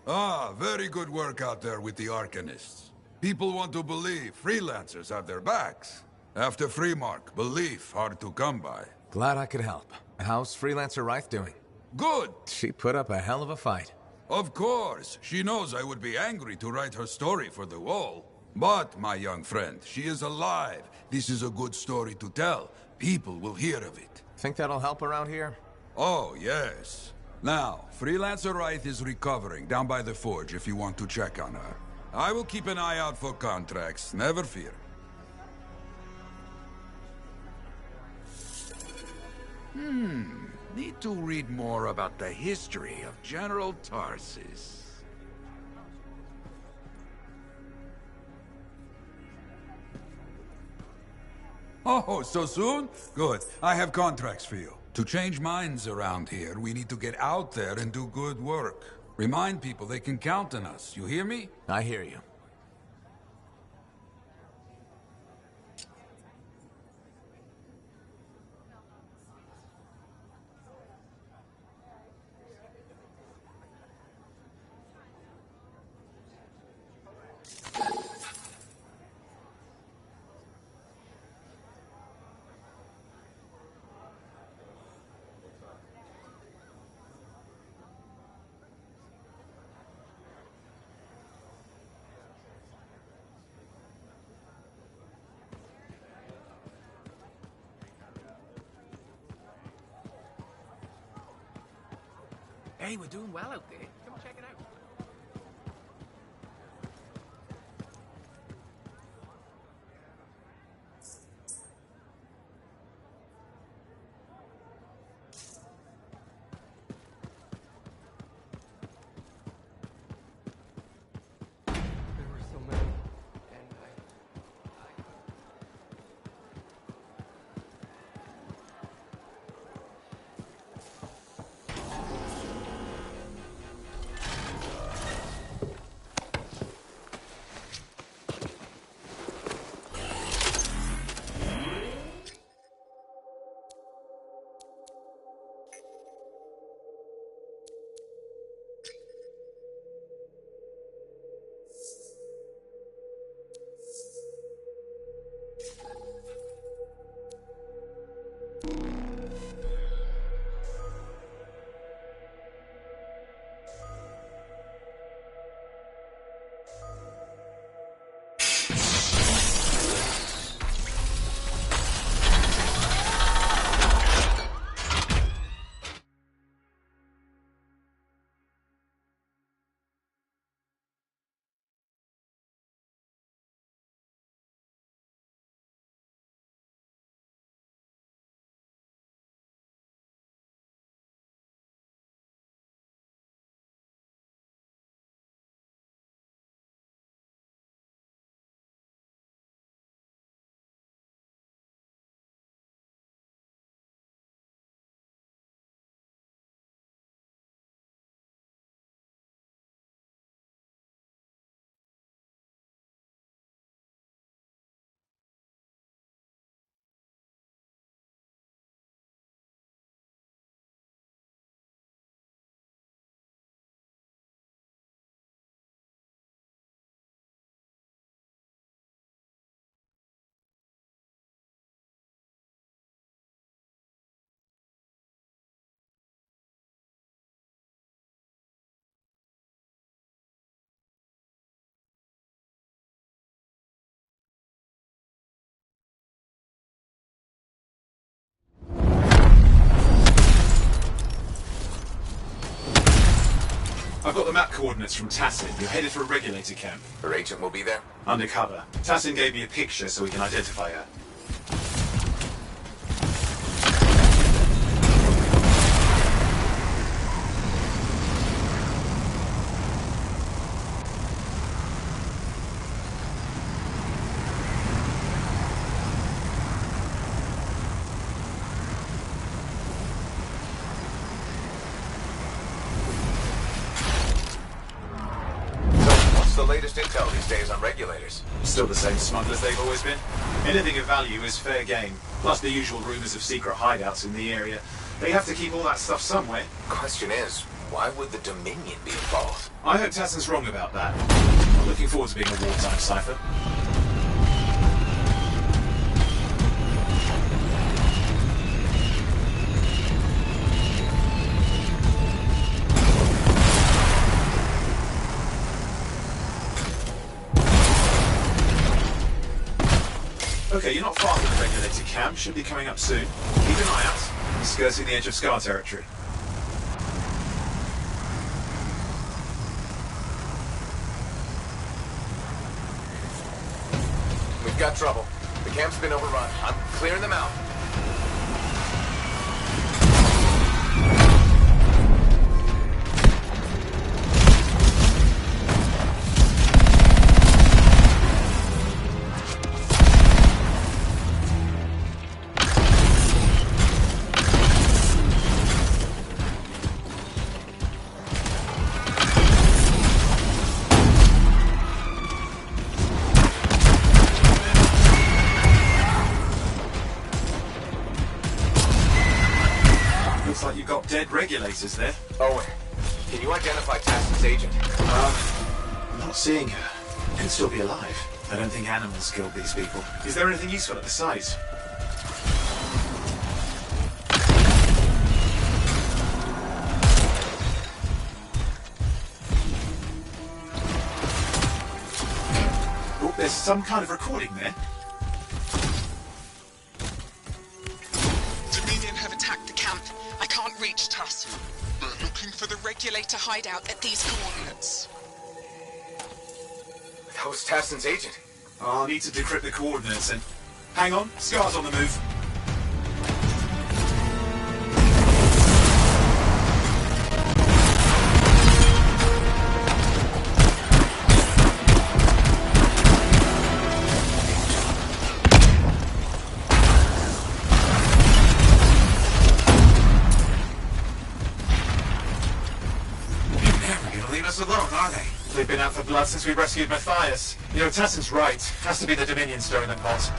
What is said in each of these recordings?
Ah, very good work out there with the Arcanists. People want to believe freelancers have their backs. After Freemark, belief hard to come by. Glad I could help. How's Freelancer Reith doing? Good! She put up a hell of a fight. Of course, she knows I would be angry to write her story for the wall. But, my young friend, she is alive. This is a good story to tell. People will hear of it. Think that'll help around here? Oh, yes. Now, Freelancer Reith is recovering down by the forge if you want to check on her. I will keep an eye out for contracts, never fear. Need to read more about the history of General Tarsis. Oh, so soon? Good. I have contracts for you. To change minds around here, we need to get out there and do good work. Remind people they can count on us. You hear me? I hear you. Hey, we're doing well out there. Come check it out. There were so many, and I've got the map coordinates from Tassin. You're headed for a regulator camp. Her agent will be there? Undercover. Tassin gave me a picture so we can identify her. The latest intel these days on regulators? Still the same smugglers they've always been. Anything of value is fair game, plus the usual rumors of secret hideouts in the area. They have to keep all that stuff somewhere. Question is, why would the Dominion be involved? I hope Tassin's wrong about that. I'm looking forward to being a wartime cipher. Okay, you're not far from the regulated camp. Should be coming up soon. Keep an eye out. Skirting the edge of Scar territory. We've got trouble. The camp's been overrun. I'm clearing them out. Looks like you've got dead regulators there. Owen, can you identify Tassin's agent? I'm not seeing her. Could still be alive. I don't think animals killed these people. Is there anything useful at the site? Oh, there's some kind of recording there. Dominion have attacked the camp. I can't reach Tassin. They're looking for the regulator hideout at these coordinates. That was Tassin's agent. Oh, I'll need to decrypt the coordinates and... Hang on, Scar's on the move. They're never gonna leave us alone, are they? They've been out for blood since we rescued Matthias. You know, Tassin's right. Has to be the Dominion stirring the pot.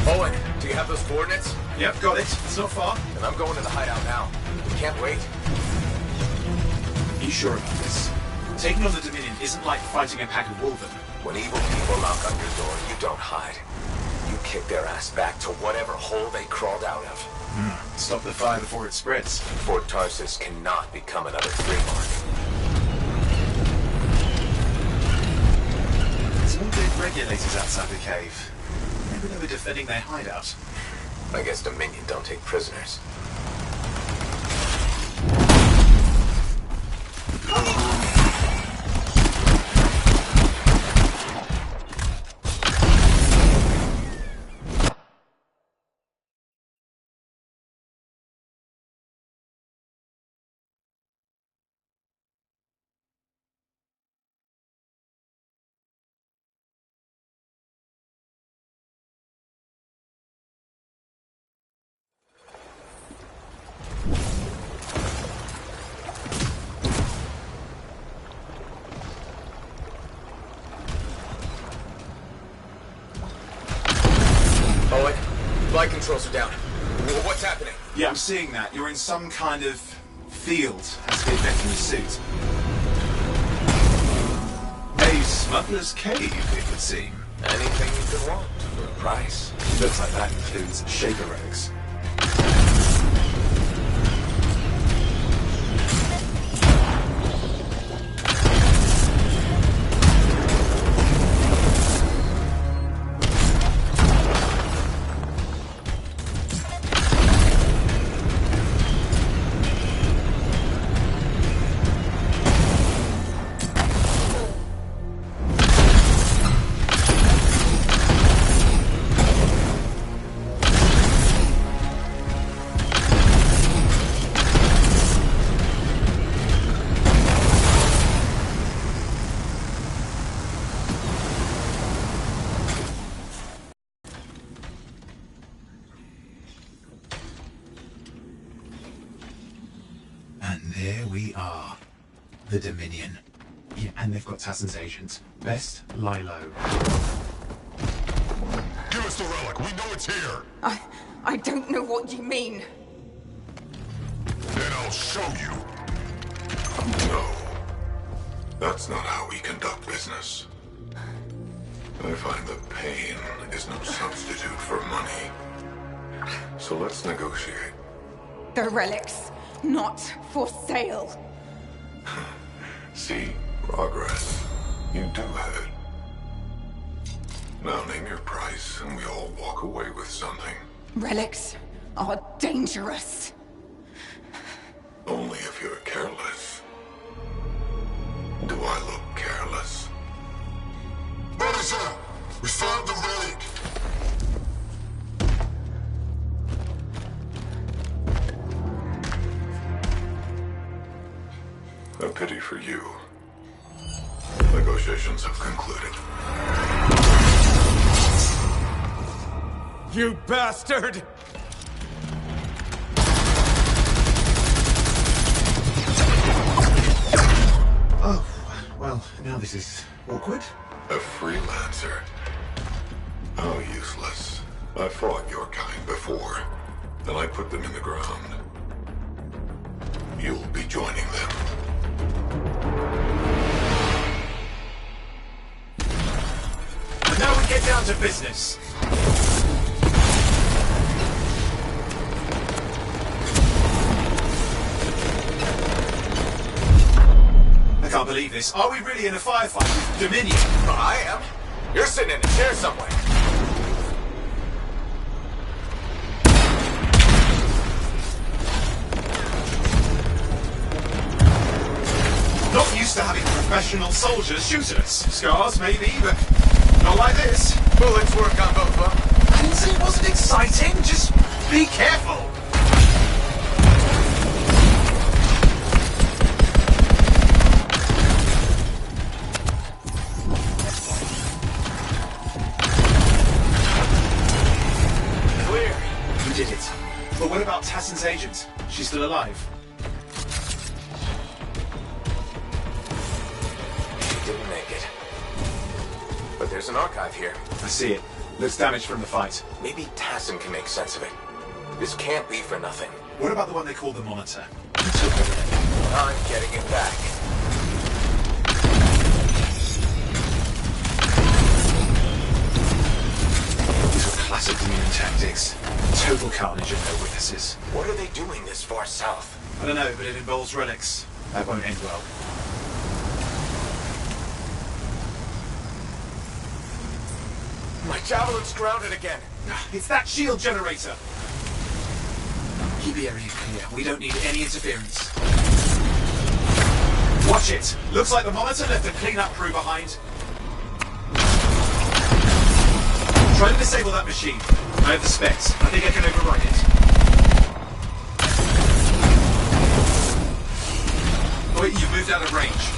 Owen, do you have those coordinates? Yep, got it. It's not far. And I'm going to the hideout now. We can't wait. You sure about this? Taking on the Dominion isn't like fighting a pack of wolven. When evil people knock on your door, you don't hide. You kick their ass back to whatever hole they crawled out of. Stop the fire before it spreads. Fort Tarsus cannot become another Freemark. There's more dead regulators outside the cave. Maybe they were defending their hideout. I guess Dominion don't take prisoners. controls are down. What's happening? Yeah, I'm seeing that. You're in some kind of field. That's the effect in the suit. A smuggler's cave, it would seem. Anything you could want for a price. Looks like that includes shaker relics. And there we are. The Dominion. Yeah, and they've got Tassin's agents. Best lie low. Give us the relic. We know it's here. I don't know what you mean. Then I'll show you. No. That's not how we conduct business. I find that pain is no substitute for money. So let's negotiate. The relics, not for sale. See, progress. You do have it. Now name your price and we all walk away with something. Relics are dangerous. Only if you're careless. Do I look careless? What is that? We found the relic! A pity for you. Negotiations have concluded. You bastard! Oh, well, now this is awkward. A freelancer. How useless. I fought your kind before. Then I put them in the ground. You'll be joining them. And now we get down to business. I can't believe this. Are we really in a firefight with Dominion? I am. You're sitting in a chair somewhere. Not used to having professional soldiers shoot at us. Scars, maybe, but not like this. Bullets work on both of them. I didn't say it wasn't exciting. Just be careful. Clear. You did it. But what about Tassin's agent? She's still alive. She didn't make it. But there's an archive here. I see it. Looks damaged from the fight. Maybe Tassin can make sense of it. This can't be for nothing. What about the one they call the Monitor? I'm getting it back. These were classic Dominion tactics. Total carnage and no witnesses. What are they doing this far south? I don't know, but it involves relics. That won't end well. My javelin's grounded again. It's that shield generator. Keep the area clear. We don't need any interference. Watch it. Looks like the Monitor left a cleanup crew behind. Try to disable that machine. I have the specs. I think I can override it. Oh, wait, you've moved out of range.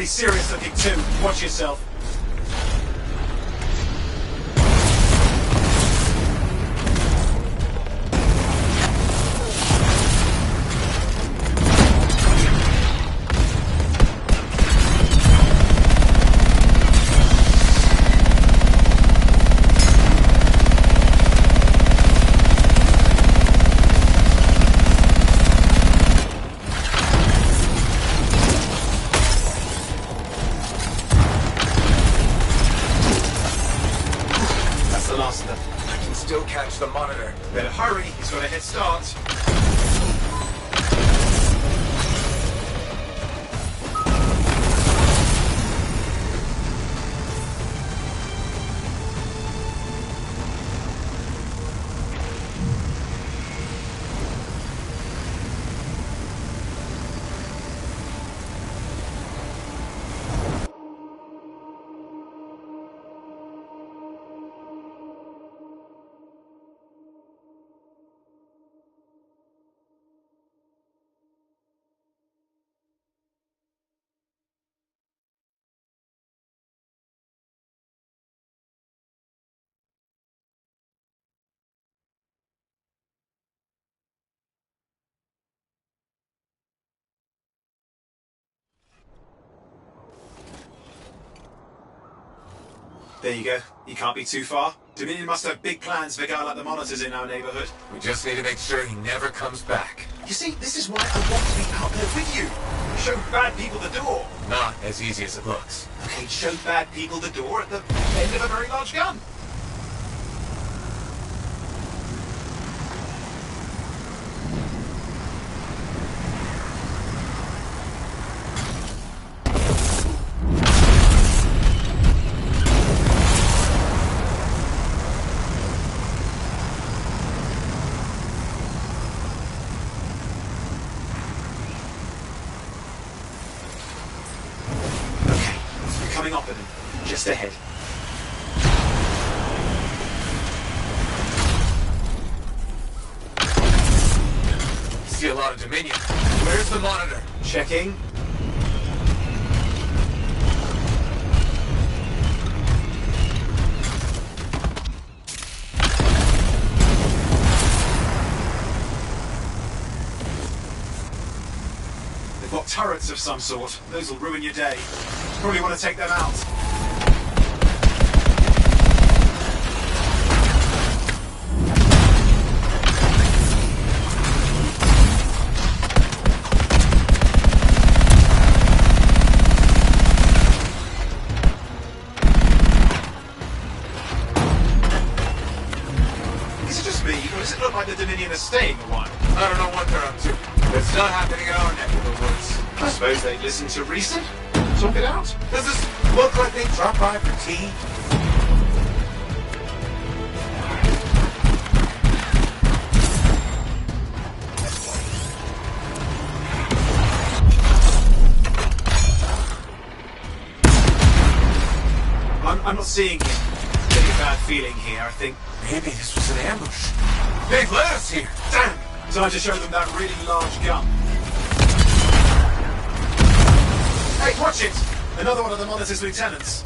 pretty serious looking too. Watch yourself. Catch the monitor. Better hurry, he's got a head start. There you go. You can't be too far. Dominion must have big plans for a guy like the monitors in our neighborhood. We just need to make sure he never comes back. You see, this is why I want to be out there with you. Show bad people the door. Not as easy as it looks. Okay, show bad people the door at the end of a very large gun. Coming up with him, just ahead. See a lot of Dominion. Where's the monitor? Checking. They've got turrets of some sort. Those will ruin your day. Probably want to take them out. Is it just me, or does it look like the Dominion are staying a while? I don't know what they're up to. It's not happening in our neck of the woods. I suppose they'd listen to reason. Talk it out. Does this look like they dropped by for tea? I'm not seeing him. Getting a bad feeling here, I think. Maybe this was an ambush. They've led us here. Damn! Time to show them that really large gun. Hey, watch it! Another one of the Monitor's lieutenants.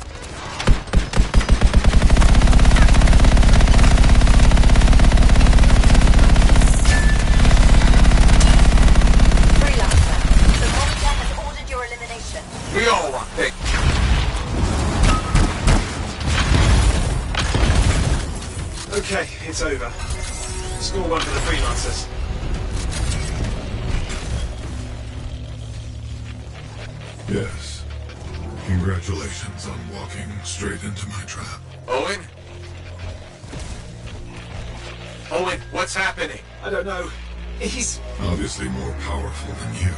Freelancer, the Monitor has ordered your elimination. We all want big. Okay, it's over. Score one for the Freelancers. Yes. Congratulations on walking straight into my trap. Owen? Owen, what's happening? I don't know. He's... Obviously more powerful than you.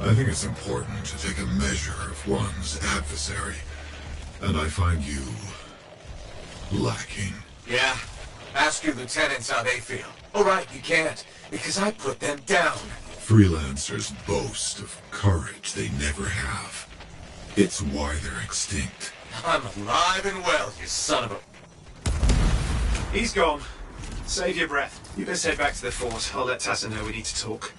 I think it's important to take a measure of one's adversary. And I find you... lacking. Yeah. Ask your lieutenants how they feel. All right, you can't, because I put them down. Freelancers boast of courage they never have. It's why they're extinct. I'm alive and well, you son of a... He's gone. Save your breath. You best head back to the fort. I'll let Tassa know we need to talk.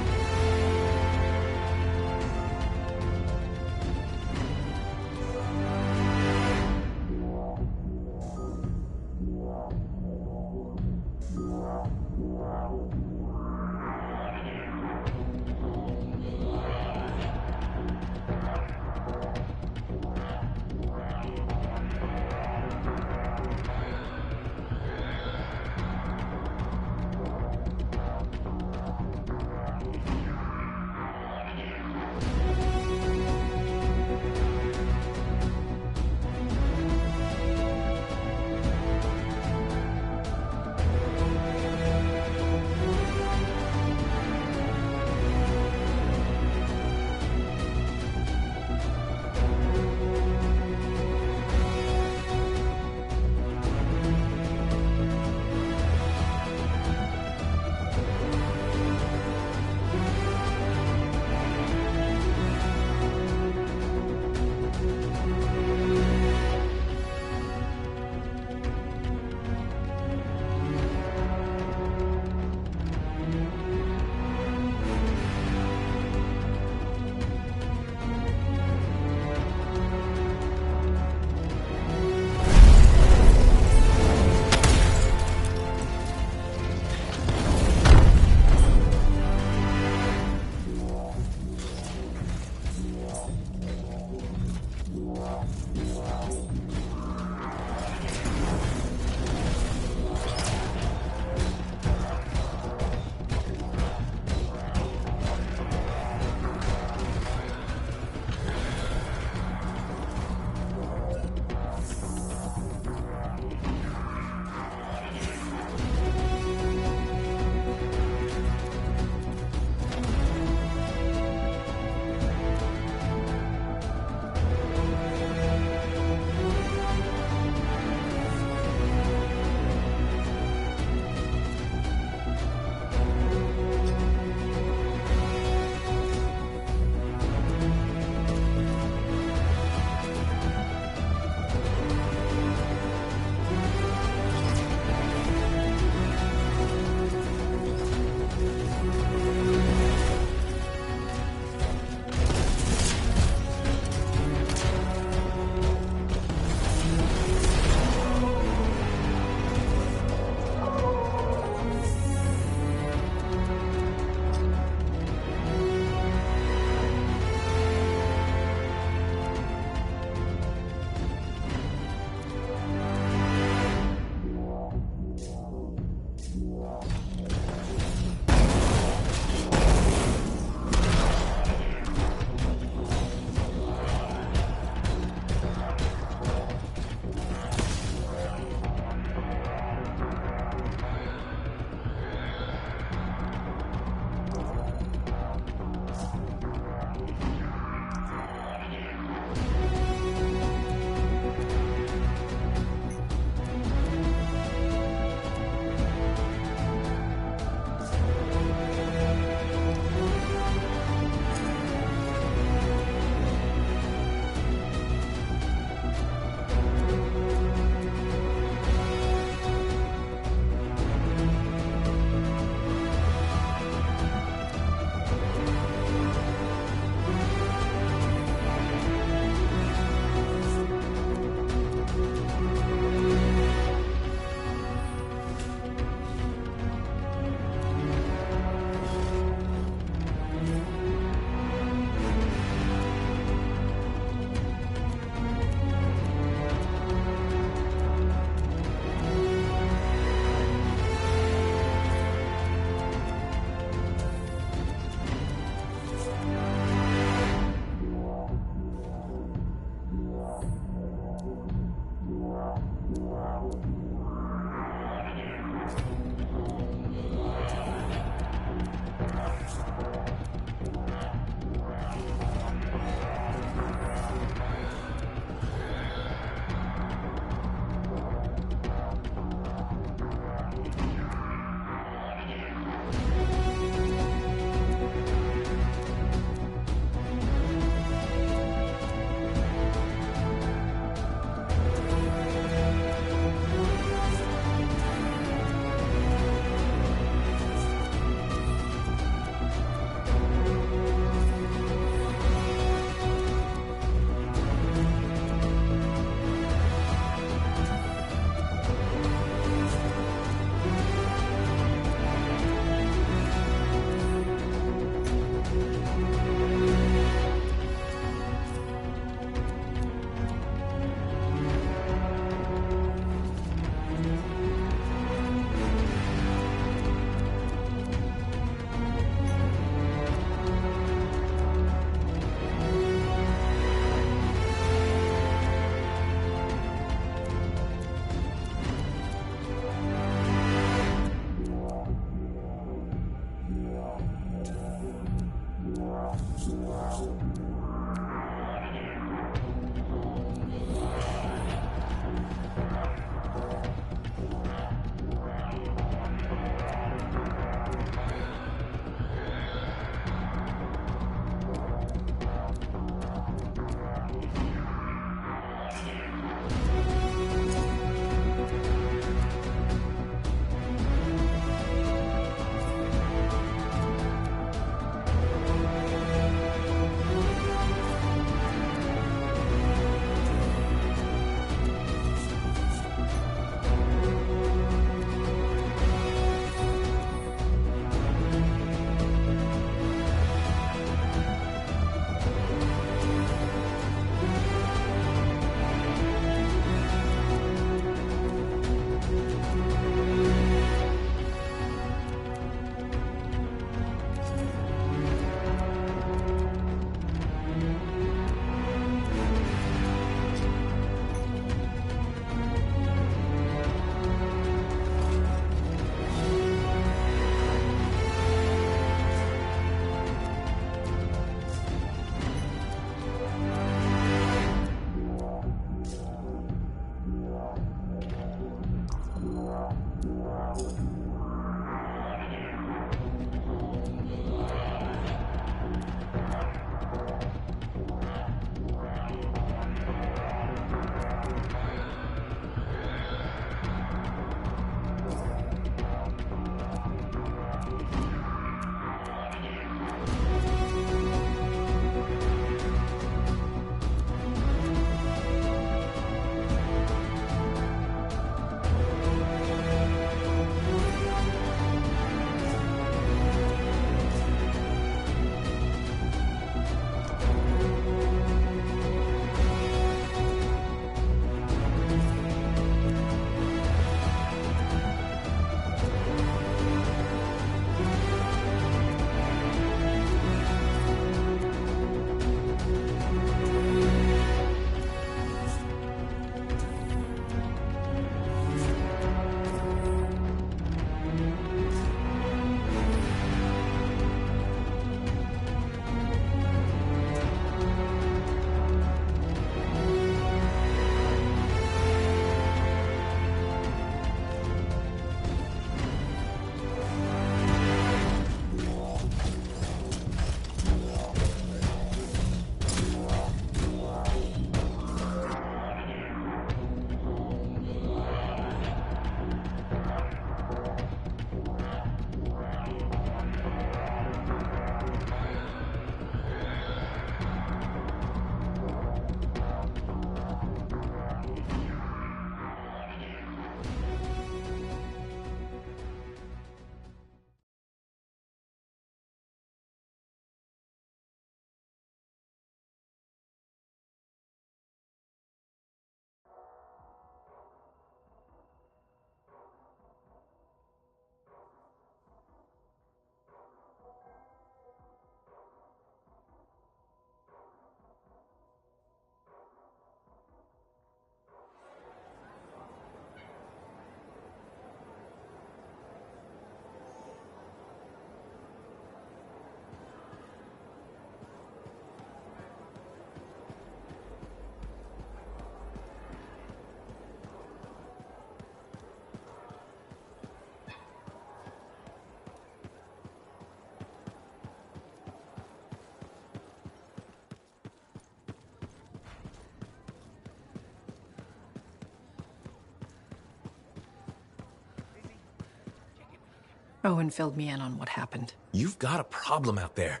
Owen filled me in on what happened. You've got a problem out there.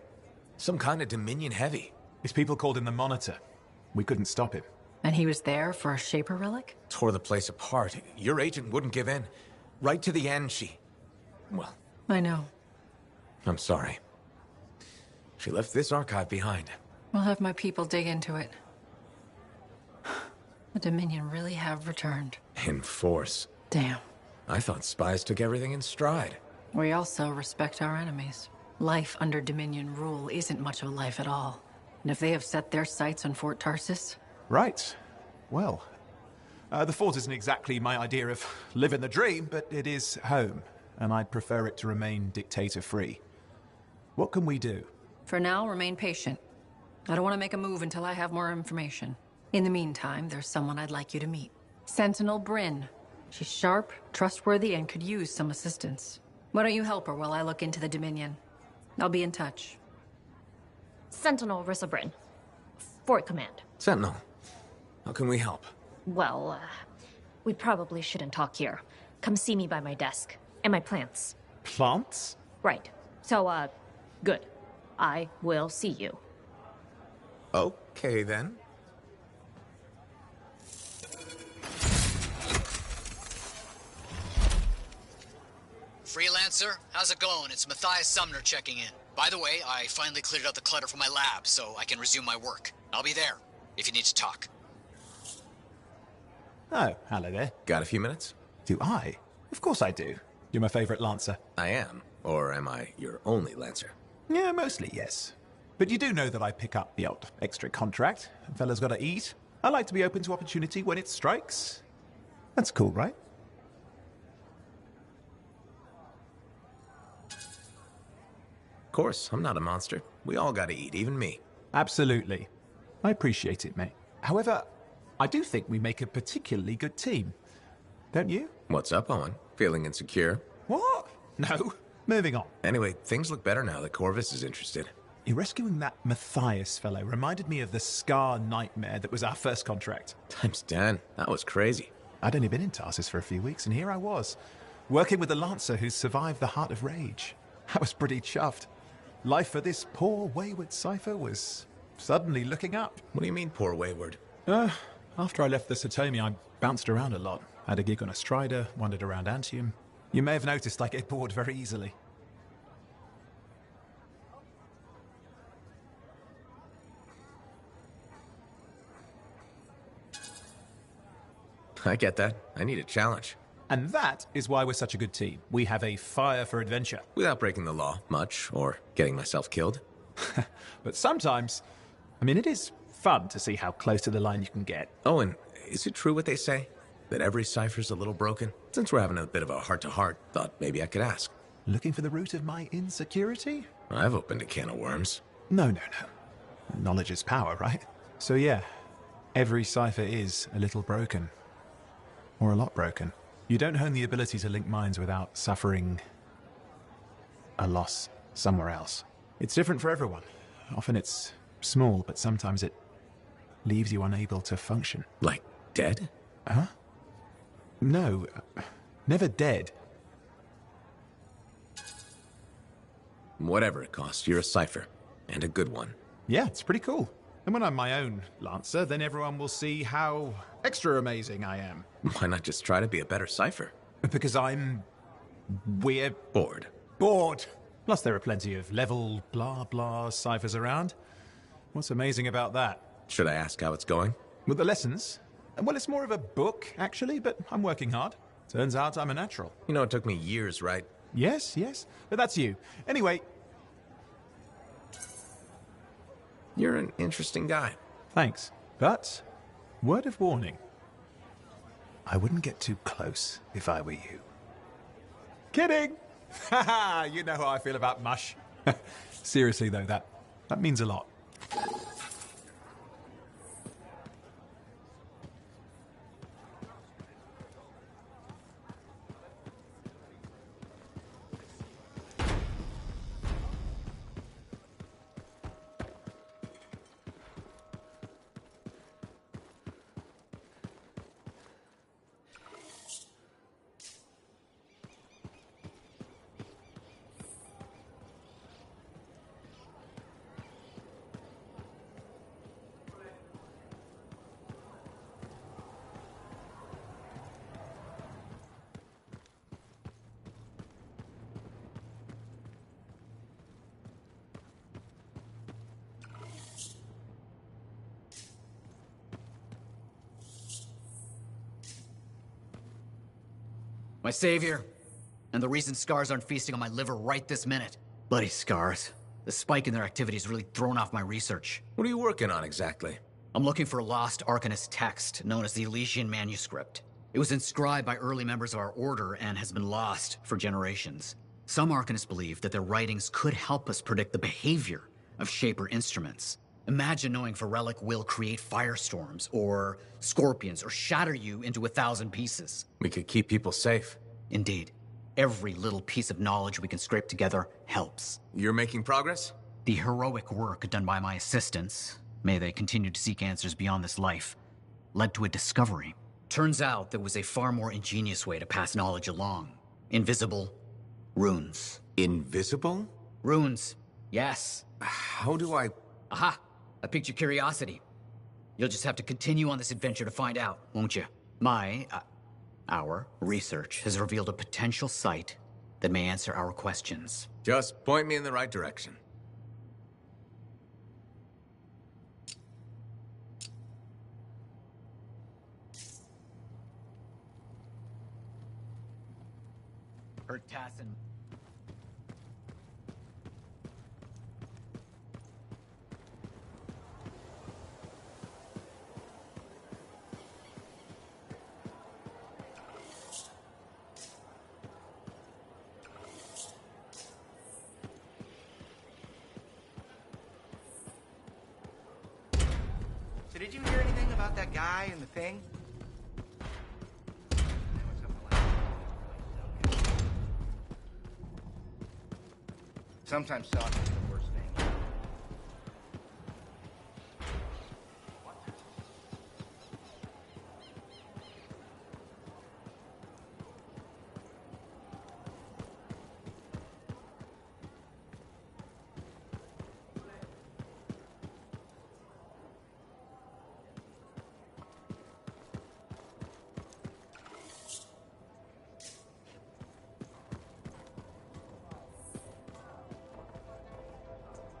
Some kind of Dominion heavy. His people called him the Monitor. We couldn't stop him. And he was there for a Shaper relic? Tore the place apart. Your agent wouldn't give in. Right to the end, well, I know. I'm sorry. She left this archive behind. We'll have my people dig into it. The Dominion really have returned. In force. Damn. I thought spies took everything in stride. We also respect our enemies. Life under Dominion rule isn't much of a life at all. And if they have set their sights on Fort Tarsis... Right. Well, the fort isn't exactly my idea of living the dream, but it is home, and I'd prefer it to remain dictator-free. What can we do? For now, remain patient. I don't want to make a move until I have more information. In the meantime, there's someone I'd like you to meet. Sentinel Bryn. She's sharp, trustworthy, and could use some assistance. Why don't you help her while I look into the Dominion? I'll be in touch. Sentinel Rissa Bryn. Fort Command. Sentinel, how can we help? Well, we probably shouldn't talk here. Come see me by my desk. And my plants. Plants? Right. So, good. I will see you. Okay, then. Freelancer, how's it going? It's Matthias Sumner checking in. By the way, I finally cleared out the clutter from my lab, so I can resume my work. I'll be there, if you need to talk. Oh, hello there. Got a few minutes? Do I? Of course I do. You're my favorite Lancer. I am. Or am I your only Lancer? Yeah, mostly, yes. But you do know that I pick up the odd extra contract. Fella's gotta eat. I like to be open to opportunity when it strikes. That's cool, right? Of course, I'm not a monster. We all gotta eat, even me. Absolutely. I appreciate it, mate. However, I do think we make a particularly good team. Don't you? What's up, Owen? Feeling insecure? What? No. Moving on. Anyway, things look better now that Corvus is interested. You rescuing that Matthias fellow reminded me of the Scar nightmare that was our first contract. Times 10. That was crazy. I'd only been in Tarsus for a few weeks, and here I was, working with the Lancer who's survived the Heart of Rage. I was pretty chuffed. Life for this poor, wayward cipher was suddenly looking up. What do you mean, poor wayward? After I left the Satomi, I bounced around a lot. Had a gig on a Strider, wandered around Antium. You may have noticed I get bored very easily. I get that. I need a challenge. And that is why we're such a good team. We have a fire for adventure. Without breaking the law, much, or getting myself killed. But sometimes, it is fun to see how close to the line you can get. Oh, and is it true what they say? That every cipher's a little broken? Since we're having a bit of a heart-to-heart, thought maybe I could ask. Looking for the root of my insecurity? I've opened a can of worms. No. Knowledge is power, right? So yeah, every cipher is a little broken. Or a lot broken. You don't hone the ability to link minds without suffering a loss somewhere else. It's different for everyone. Often it's small, but sometimes it leaves you unable to function. Like dead? Huh? No, never dead. Whatever it costs, you're a cipher. And a good one. Yeah, it's pretty cool. And when I'm my own Lancer, then everyone will see how extra amazing I am. Why not just try to be a better cipher? Because we're bored. Bored! Plus there are plenty of level blah blah ciphers around. What's amazing about that? Should I ask how it's going? With the lessons? Well, it's more of a book, actually, but I'm working hard. Turns out I'm a natural. You know, it took me years, right? Yes, but that's you. Anyway... You're an interesting guy. Thanks. But, word of warning. I wouldn't get too close if I were you. Kidding! Haha, you know how I feel about mush. Seriously though, that means a lot. My savior. And the reason scars aren't feasting on my liver right this minute. Bloody scars. The spike in their activity has really thrown off my research. What are you working on exactly? I'm looking for a lost Arcanist text known as the Elysian Manuscript. It was inscribed by early members of our order and has been lost for generations. Some Arcanists believe that their writings could help us predict the behavior of Shaper instruments. Imagine knowing if a relic will create firestorms, or scorpions, or shatter you into 1,000 pieces. We could keep people safe. Indeed. Every little piece of knowledge we can scrape together helps. You're making progress? The heroic work done by my assistants, may they continue to seek answers beyond this life, led to a discovery. Turns out there was a far more ingenious way to pass knowledge along. Invisible runes. Invisible? Runes, yes. How do I... Aha! I piqued your curiosity. You'll just have to continue on this adventure to find out, won't you? Our research has revealed a potential site that may answer our questions. Just point me in the right direction. Heard Tassin. So did you hear anything about that guy and the thing? Sometimes talking is the worst thing.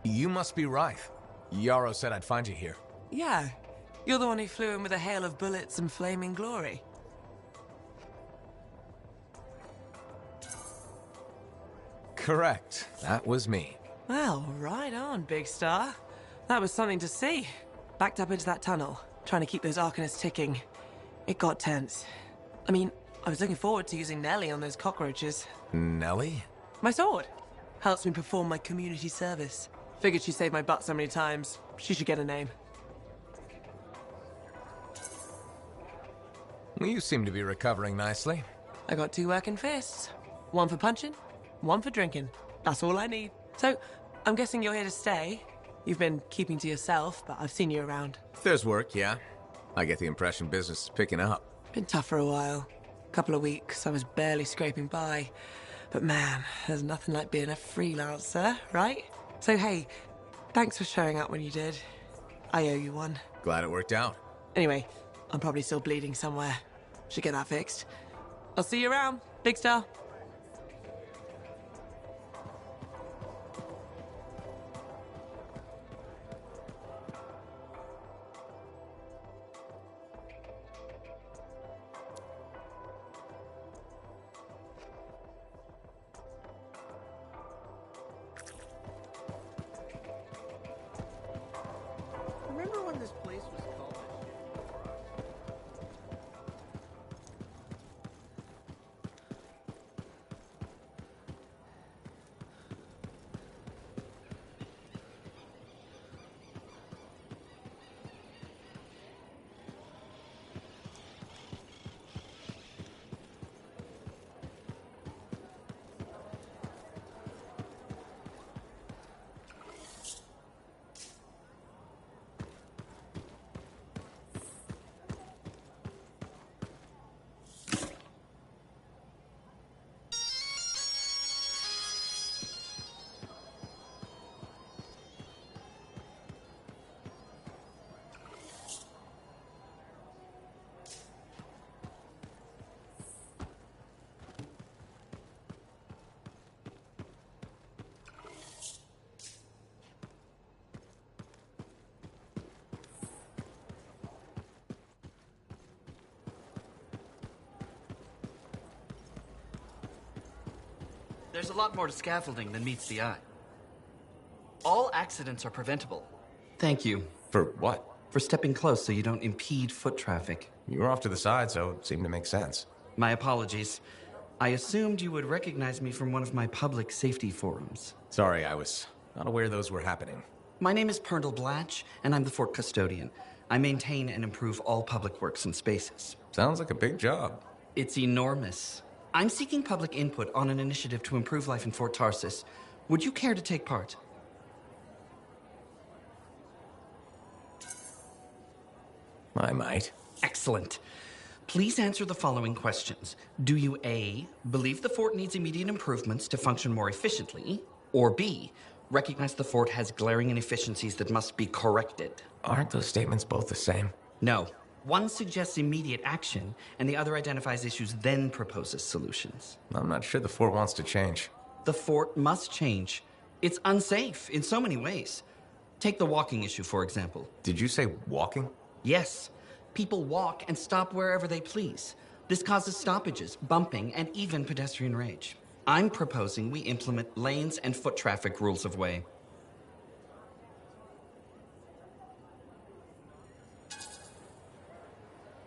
You must be Rife. Yarrow said I'd find you here. Yeah. You're the one who flew in with a hail of bullets and flaming glory. Correct. That was me. Well, right on, Big Star. That was something to see. Backed up into that tunnel, trying to keep those Arcanists ticking. It got tense. I mean, I was looking forward to using Nellie on those cockroaches. Nellie? My sword. Helps me perform my community service. Figured she saved my butt so many times. She should get a name. Well, you seem to be recovering nicely. I got 2 working fists. One for punching, one for drinking. That's all I need. So, I'm guessing you're here to stay. You've been keeping to yourself, but I've seen you around. If there's work, yeah. I get the impression business is picking up. Been tough for a while. Couple of weeks, I was barely scraping by. But man, there's nothing like being a freelancer, right? So hey, thanks for showing up when you did. I owe you one. Glad it worked out. Anyway, I'm probably still bleeding somewhere. Should get that fixed. I'll see you around, Big Star. Remember when this place was called? There's a lot more to scaffolding than meets the eye. All accidents are preventable. Thank you. For what? For stepping close so you don't impede foot traffic. You were off to the side, so it seemed to make sense. My apologies. I assumed you would recognize me from one of my public safety forums. Sorry, I was not aware those were happening. My name is Pernell Blatch, and I'm the fort custodian. I maintain and improve all public works and spaces. Sounds like a big job. It's enormous. I'm seeking public input on an initiative to improve life in Fort Tarsis. Would you care to take part? I might. Excellent. Please answer the following questions. Do you A, believe the fort needs immediate improvements to function more efficiently? Or B, recognize the fort has glaring inefficiencies that must be corrected? Aren't those statements both the same? No. One suggests immediate action, and the other identifies issues, then proposes solutions. I'm not sure the fort wants to change. The fort must change. It's unsafe in so many ways. Take the walking issue, for example. Did you say walking? Yes. People walk and stop wherever they please. This causes stoppages, bumping, and even pedestrian rage. I'm proposing we implement lanes and foot traffic rules of way.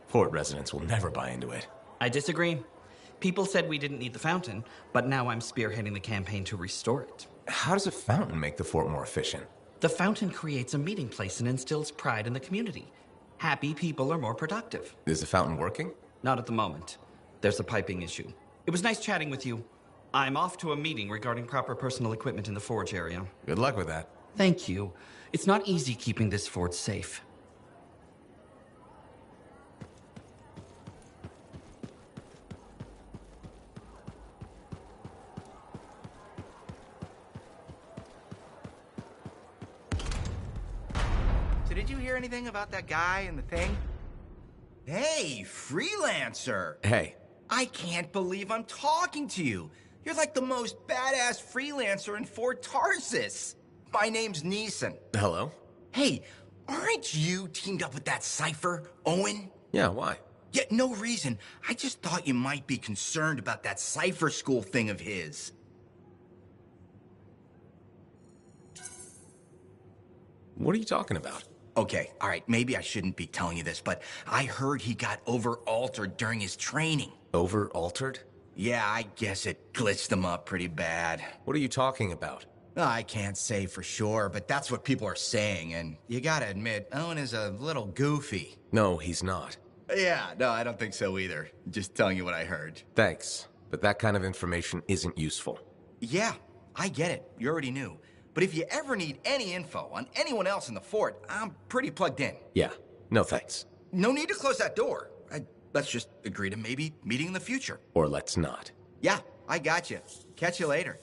Fort residents will never buy into it. I disagree. People said we didn't need the fountain, but now I'm spearheading the campaign to restore it. How does a fountain make the fort more efficient? The fountain creates a meeting place and instills pride in the community. Happy people are more productive. Is the fountain working? Not at the moment. There's a piping issue. It was nice chatting with you. I'm off to a meeting regarding proper personal equipment in the forge area. Good luck with that. Thank you. It's not easy keeping this fort safe. So did you hear anything about that guy and the thing? Hey, freelancer! Hey. I can't believe I'm talking to you. You're like the most badass freelancer in Fort Tarsis. My name's Neeson. Hello? Hey, aren't you teamed up with that cipher, Owen? Yeah, why? Yeah, no reason. I just thought you might be concerned about that cipher school thing of his. What are you talking about? Okay, all right, maybe I shouldn't be telling you this, but I heard he got over-altered during his training. Over-altered? Yeah, I guess it glitched him up pretty bad. What are you talking about? I can't say for sure, but that's what people are saying, and you gotta admit, Owen is a little goofy. No, he's not. Yeah, no, I don't think so either. Just telling you what I heard. Thanks, but that kind of information isn't useful. Yeah, I get it. You already knew. But if you ever need any info on anyone else in the fort, I'm pretty plugged in. Yeah, no thanks. No need to close that door. Let's just agree to maybe meeting in the future. Or let's not. Yeah, I got you. Catch you later.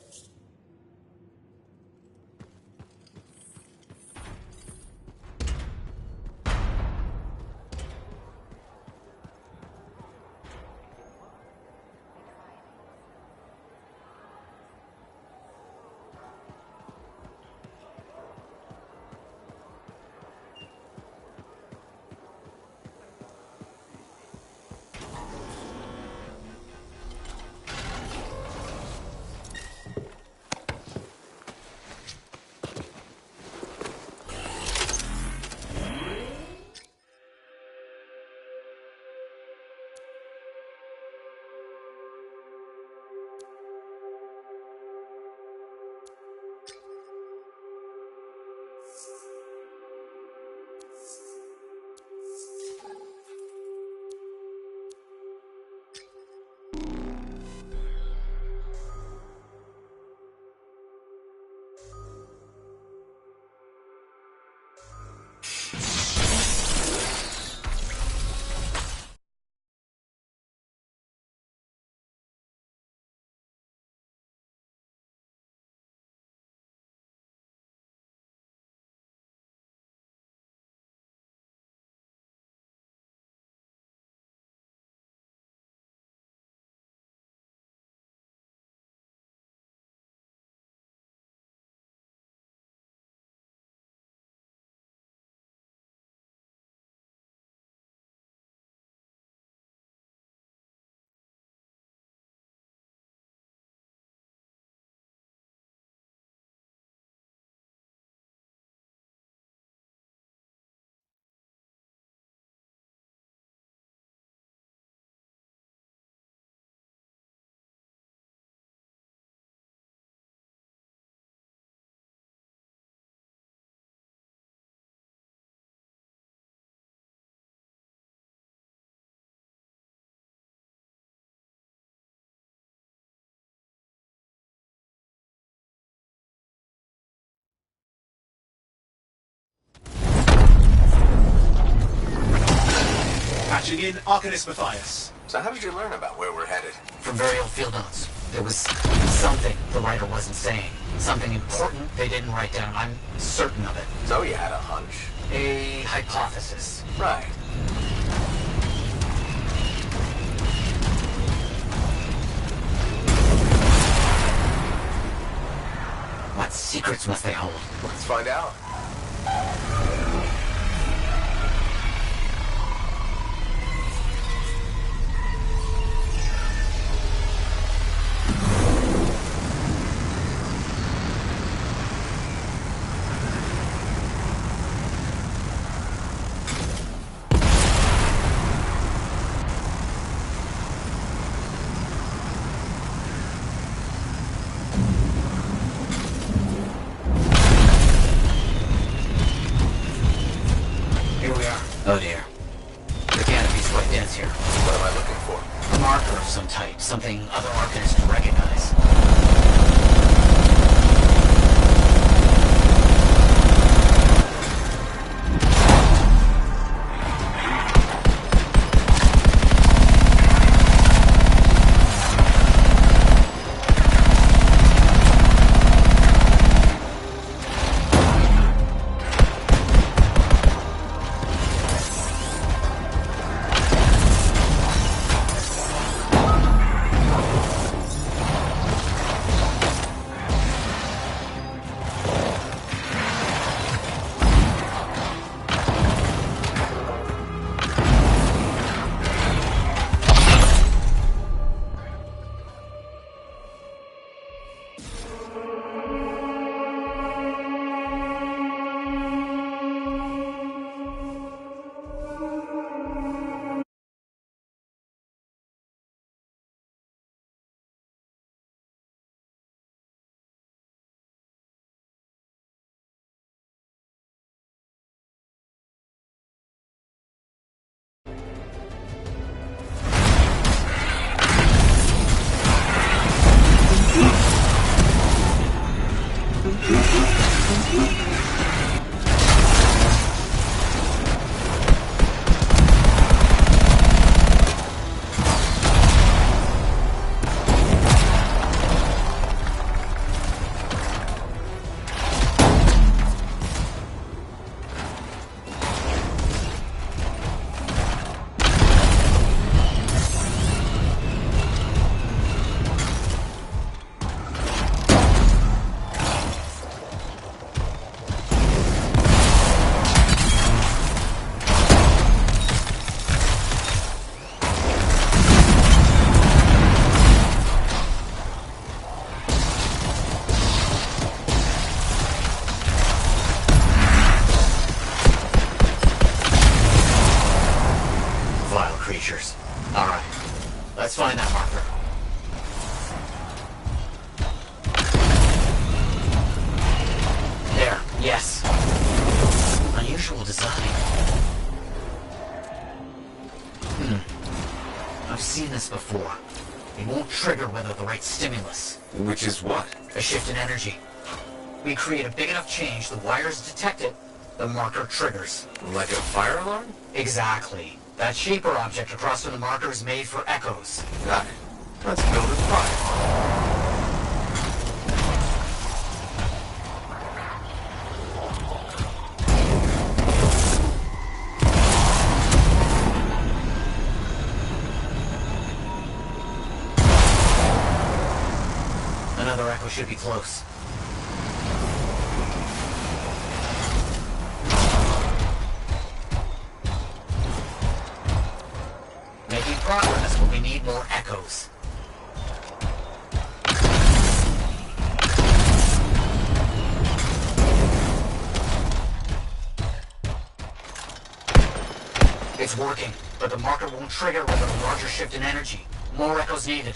Patching in Arcanist Matthias. So how did you learn about where we're headed? From very old field notes. There was something the writer wasn't saying. Something important they didn't write down. I'm certain of it. So you had a hunch. A hypothesis. Right. What secrets must they hold? Let's find out. Oh dear. The canopy's quite dense here. What am I looking for? A marker of some type. Something other Arcanists recognize. Creatures. Alright. Let's find that marker. There. Yes. Unusual design. I've seen this before. It won't trigger without the right stimulus. Which is what? A shift in energy. We create a big enough change, the wires detect it, the marker triggers. Like a fire alarm? Exactly. That shape or object across from the marker is made for echoes. Got it. Let's build a fire. Another echo should be close. Making progress, but we need more echoes. It's working, but the marker won't trigger without a larger shift in energy. More echoes needed.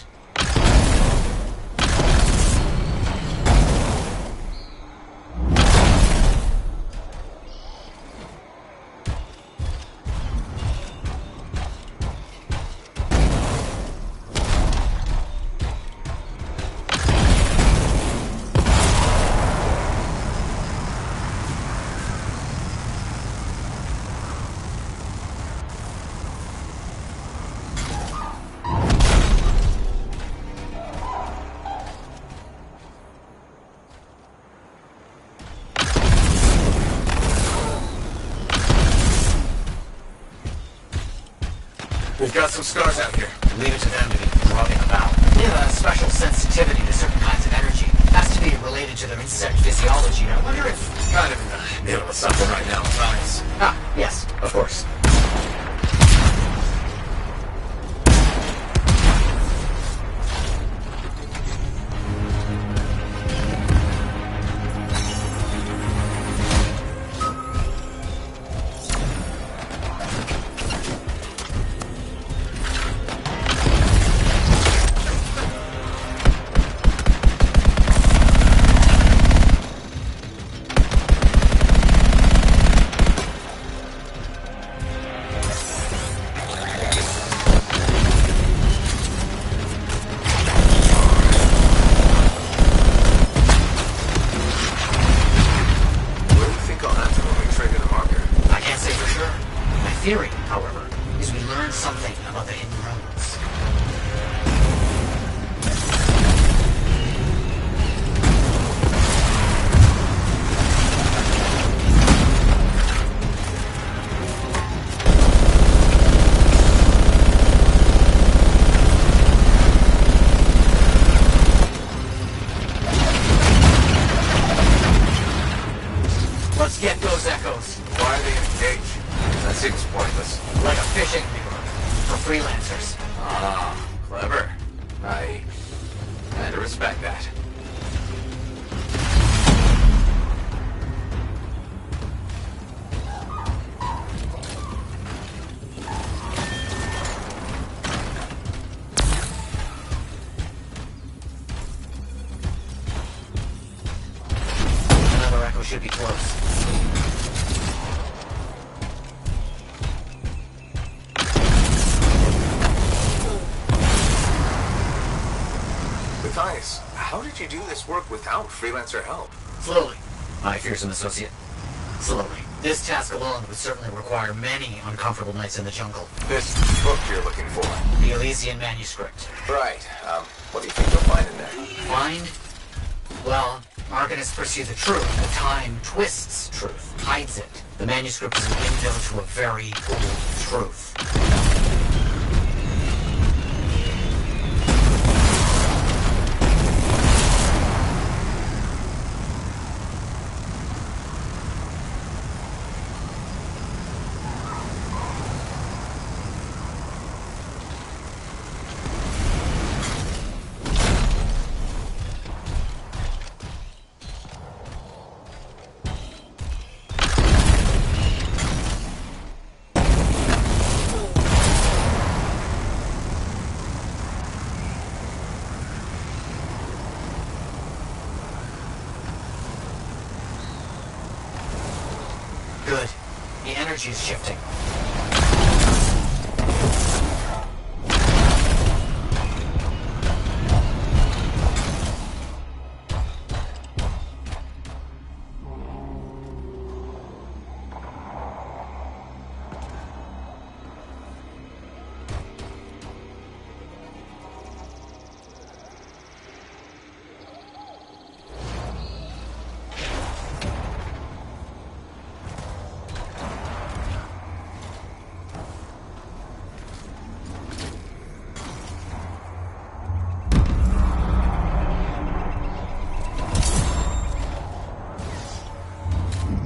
got some scars out here. Leave it to them to be rubbing about. They have a special sensitivity to certain kinds of energy. Has to be related to their insect physiology. I wonder if... Kind of in the middle of something right now, Matthias. Ah, yes, of course. Theory, however, is we learn something about the hidden roads. Let's get those echoes. Why are they engaged? That seems pointless. Like a fishing lure for freelancers. Ah, clever. I had to respect that. Another echo should be close. Matthias, how did you do this work without freelancer help? Slowly, my fearsome associate. Slowly. This task alone would certainly require many uncomfortable nights in the jungle. This book you're looking for? The Elysian manuscript. Right. What do you think you'll find in there? Find? Well, Arcanists pursue the truth, but time twists truth, hides it. The manuscript is a window to a very old truth. Good. The energy is shifting.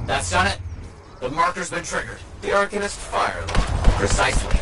That's done it. The marker's been triggered. The Arcanist fire alarm. Precisely.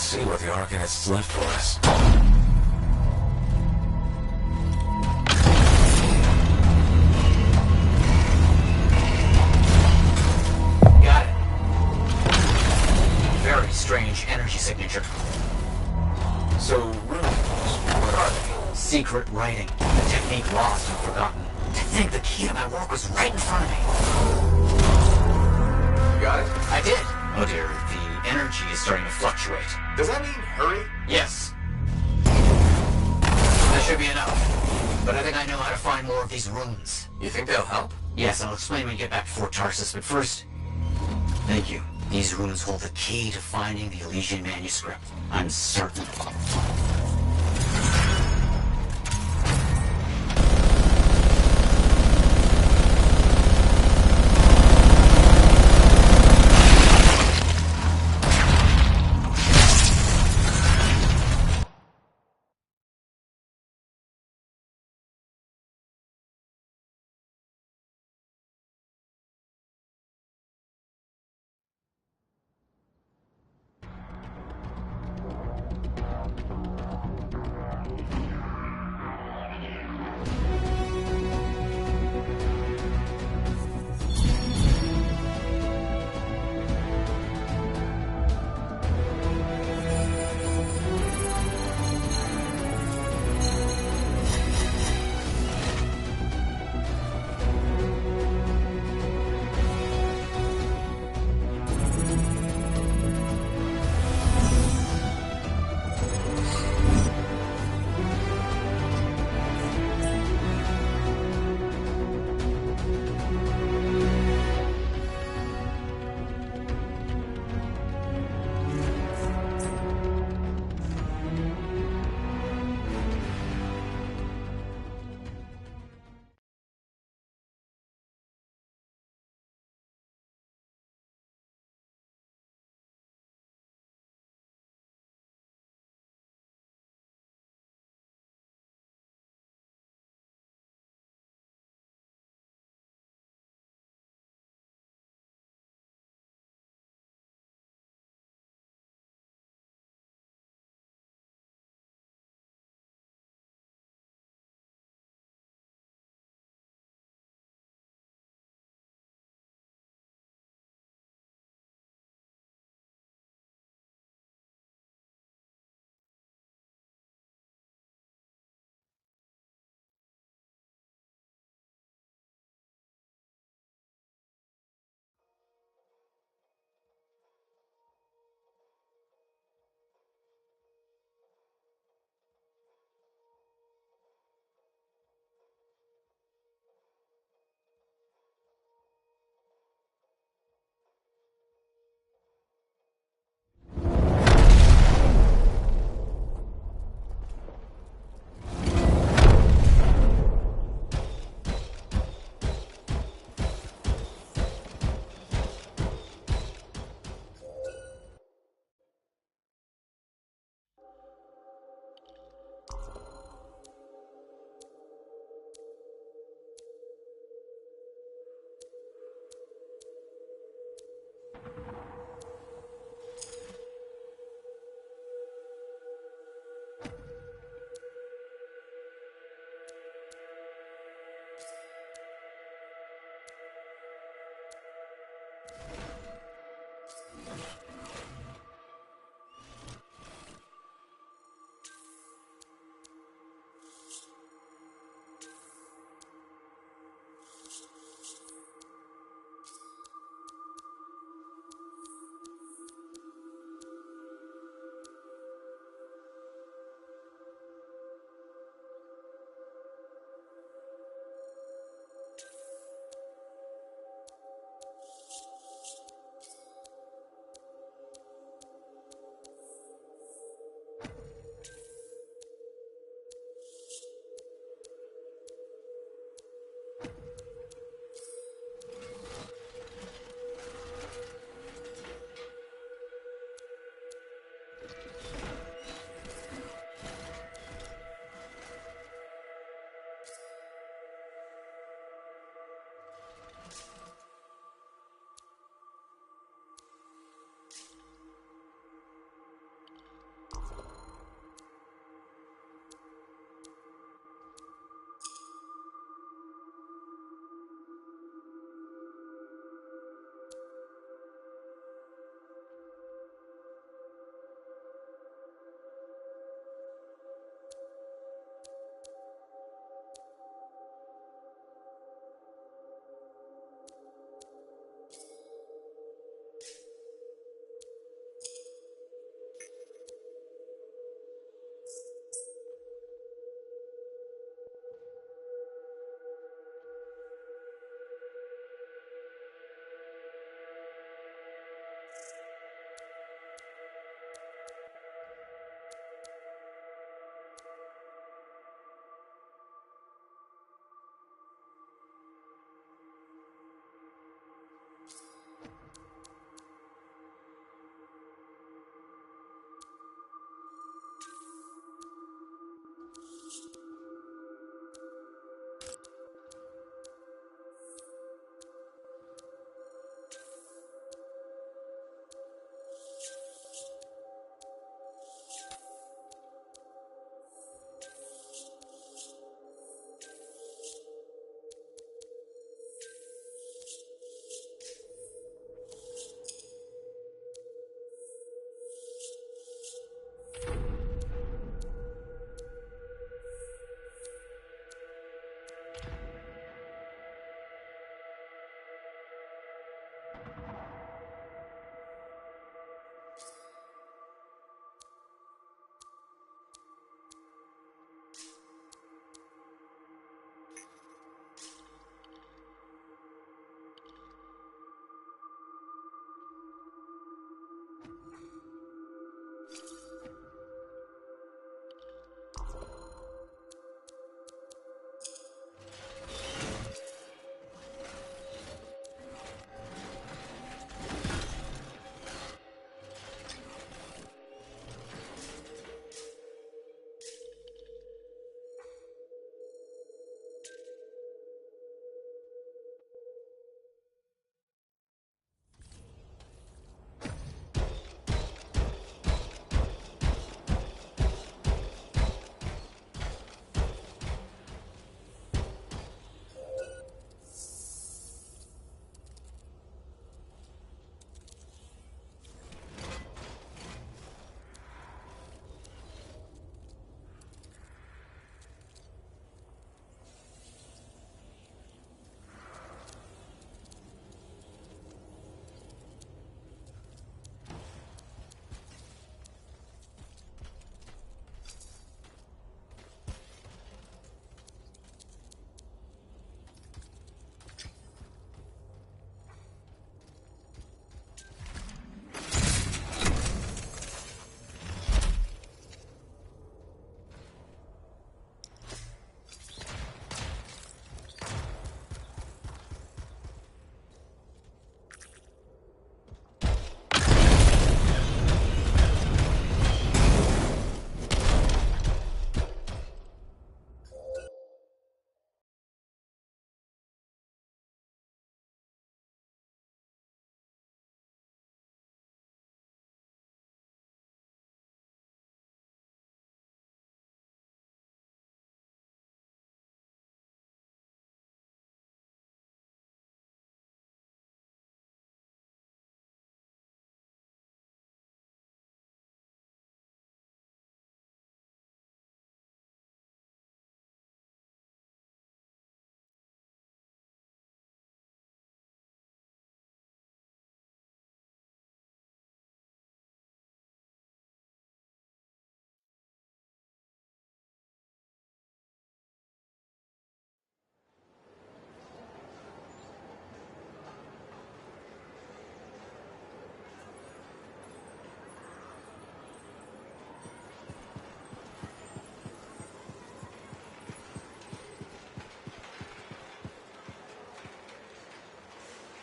see what the Arcanists left for us. Got it. Very strange energy signature. So, runes, what are they? Secret writing. A technique lost and forgotten. To think the key to my work was right in front of me. Got it? I did. Oh dear, the energy is starting to fluctuate. Does that mean hurry? Yes. That should be enough. But I think I know how to find more of these runes. You think they'll help? Yes, I'll explain when we get back to Fort Tarsus, but first... Thank you. These runes hold the key to finding the Elysian manuscript. I'm certain.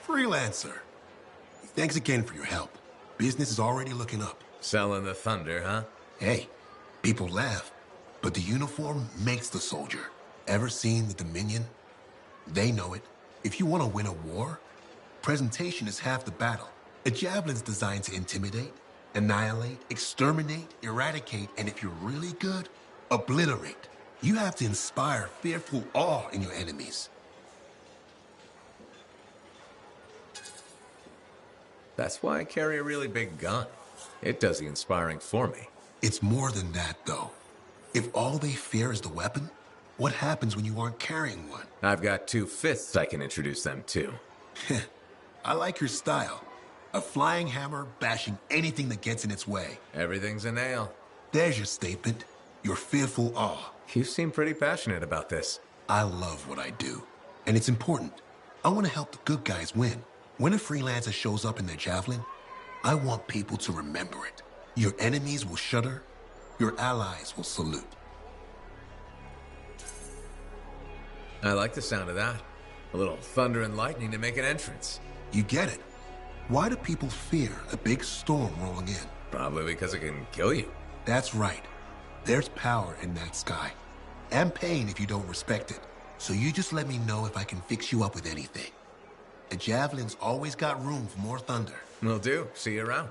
Freelancer. Thanks again for your help. Business is already looking up. Selling the thunder, huh? Hey, people laugh, but the uniform makes the soldier. Ever seen the Dominion? They know it. If you want to win a war, presentation is half the battle. A javelin's designed to intimidate, annihilate, exterminate, eradicate, and if you're really good, obliterate. You have to inspire fearful awe in your enemies. That's why I carry a really big gun. It does the inspiring for me. It's more than that, though. If all they fear is the weapon, what happens when you aren't carrying one? I've got 2 fists I can introduce them to. I like your style. A flying hammer bashing anything that gets in its way. Everything's a nail. There's your statement. Your fearful awe. You seem pretty passionate about this. I love what I do. And it's important. I want to help the good guys win. When a freelancer shows up in their javelin, I want people to remember it. Your enemies will shudder. Your allies will salute. I like the sound of that. A little thunder and lightning to make an entrance. You get it. Why do people fear a big storm rolling in? Probably because it can kill you. That's right. There's power in that sky. and pain if you don't respect it. So you just let me know if I can fix you up with anything. A javelin's always got room for more thunder. Will do. See you around.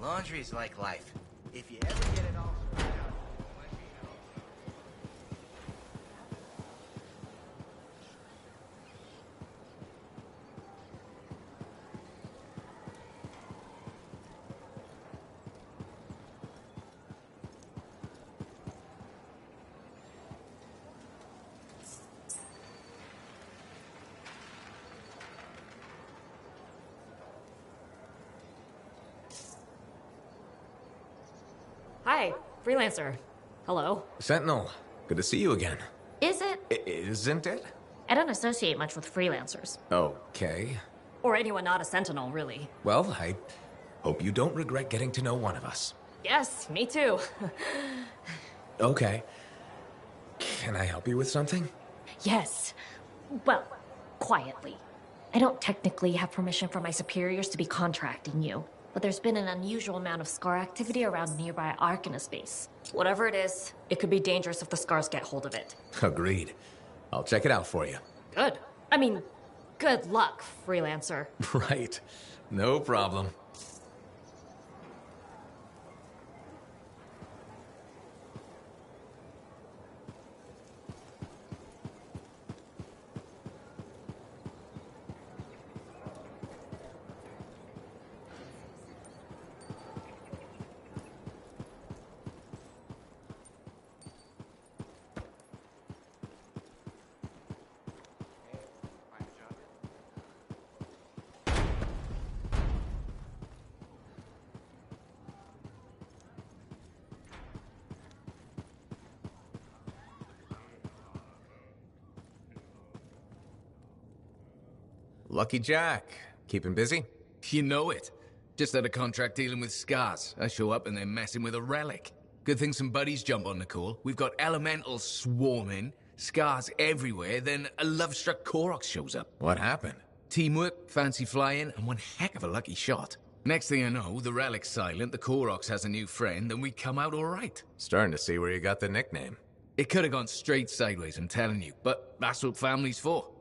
Laundry's like life. If you ever get it all sorted out, let me know. Hi, freelancer. Hello. Sentinel, good to see you again. Is it? Isn't it? I don't associate much with freelancers. Okay. Or anyone not a sentinel, really. Well, I hope you don't regret getting to know one of us. Yes, me too. Okay. Can I help you with something? Yes. Well, quietly. I don't technically have permission from my superiors to be contracting you, but there's been an unusual amount of Scar activity around nearby Arcanist base. Whatever it is, it could be dangerous if the Scars get hold of it. Agreed. I'll check it out for you. Good. I mean, good luck, freelancer. Right. No problem. Lucky Jack. Keeping busy? You know it. Just had a contract dealing with Scars. I show up and they're messing with a relic. Good thing some buddies jump on the call. We've got elementals swarming, Scars everywhere, then a love-struck Koroks shows up. What happened? Teamwork, fancy flying, and one heck of a lucky shot. Next thing I know, the relic's silent, the Koroks has a new friend, and we come out all right. Starting to see where you got the nickname. It could have gone straight sideways, I'm telling you, but that's what family's for.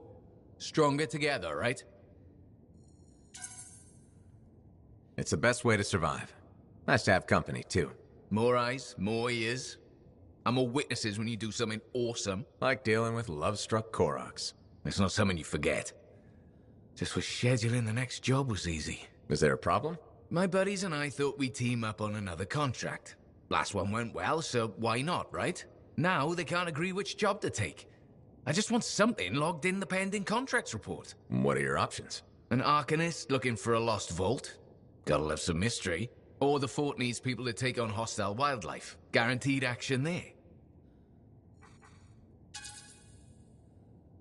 Stronger together, right? It's the best way to survive. Nice to have company, too. More eyes, more ears. And more witnesses when you do something awesome. Like dealing with love-struck Koroks. It's not something you forget. Just was scheduling the next job was easy. Is there a problem? My buddies and I thought we'd team up on another contract. Last one went well, so why not, right? Now they can't agree which job to take. I just want something logged in the pending contracts report. What are your options? An Arcanist looking for a lost vault. Gotta love some mystery. Or the fort needs people to take on hostile wildlife. Guaranteed action there.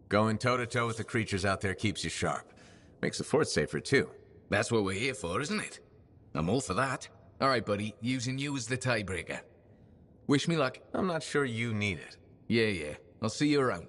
Going toe-to-toe with the creatures out there keeps you sharp. Makes the fort safer, too. That's what we're here for, isn't it? I'm all for that. All right, buddy. Using you as the tiebreaker. Wish me luck. I'm not sure you need it. Yeah. I'll see you around.